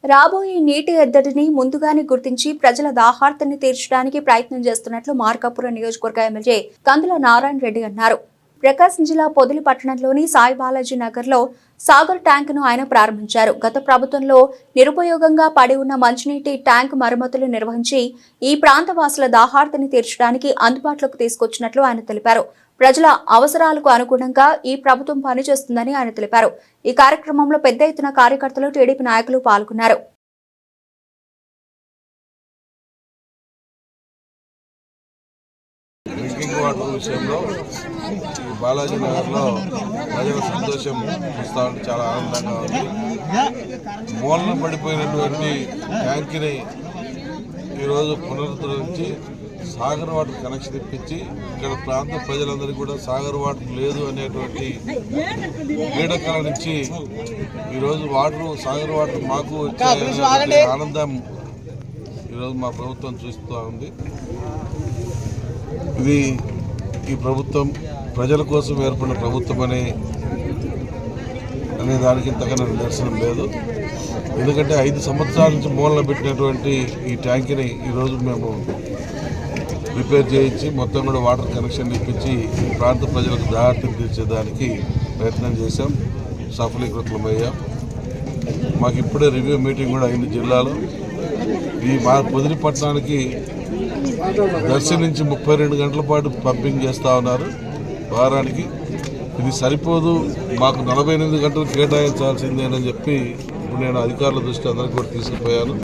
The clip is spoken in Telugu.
రాబోయే నీటి ఎద్దడిని ముందుగానే గుర్తించి ప్రజల దాహార్తిని తీర్చడానికి ప్రయత్నం చేస్తున్నట్లు మార్కాపురం నియోజకవర్గ ఎమ్మెల్యే కందుల నారాయణ రెడ్డి అన్నారు. ప్రకాశం జిల్లా పొదిలి పట్టణంలోని సాయి బాలాజీ నగర్ లో సాగర్ ట్యాంక్ ను ఆయన ప్రారంభించారు. గత ప్రభుత్వంలో నిరుపయోగంగా పడి ఉన్న మంచినీటి ట్యాంక్ మరమ్మతులు నిర్వహించి ఈ ప్రాంత వాసుల దాహార్తిని తీర్చడానికి అందుబాటులోకి తీసుకొచ్చినట్లు ఆయన తెలిపారు. ప్రజల అవసరాలకు అనుగుణంగా ఈ ప్రభుత్వం పనిచేస్తుందని ఆయన తెలిపారు. ఈ కార్యక్రమంలో పెద్ద ఎత్తున కార్యకర్తలు, టీడీపీ నాయకులు పాల్గొన్నారు. డ్రింకింగ్ వాటర్ విషయంలో బాలాజీ నగర్లో ప్రజల సంతోషం చూస్తూ ఉంటే చాలా ఆనందంగా ఉంది. మూలన పడిపోయినటువంటి ట్యాంక్ని ఈరోజు పునరుద్ధరించి సాగర్ వాటర్ కనెక్షన్ ఇప్పించి ఇక్కడ ప్రాంత ప్రజలందరికీ కూడా సాగర్ వాటర్ లేదు అనేటువంటి పీడకల నుంచి ఈరోజు సాగర్ వాటర్ మాకు వచ్చే ఆనందం ఈరోజు మా ప్రభుత్వం చూస్తూ ఉంది. ఈ ప్రభుత్వం ప్రజల కోసం ఏర్పడిన ప్రభుత్వం అనే దానికి ఇంతకన్నా నిదర్శనం లేదు. ఎందుకంటే 5 సంవత్సరాల నుంచి మూలన పెట్టినటువంటి ఈ ట్యాంక్ని ఈరోజు మేము రిపేర్ చేయించి మొత్తం కూడా వాటర్ కనెక్షన్ ఇప్పించి ఈ ప్రాంత ప్రజలకు దాహార్తిని తీర్చేదానికి ప్రయత్నం చేశాం, సఫలీకృతమయ్యాం. మాకు ఇప్పుడే రివ్యూ మీటింగ్ కూడా అయింది జిల్లాలో. మా పొదిలి పట్టణానికి దర్శి నుంచి 32 గంటల పాటు పంపింగ్ చేస్తూ ఉన్నారు వారానికి. ఇది సరిపోదు, మాకు 48 గంటలు కేటాయించాల్సిందేనని చెప్పి ఇప్పుడు నేను అధికారుల దృష్టి అందరికీ కూడా తీసుకుపోయాను.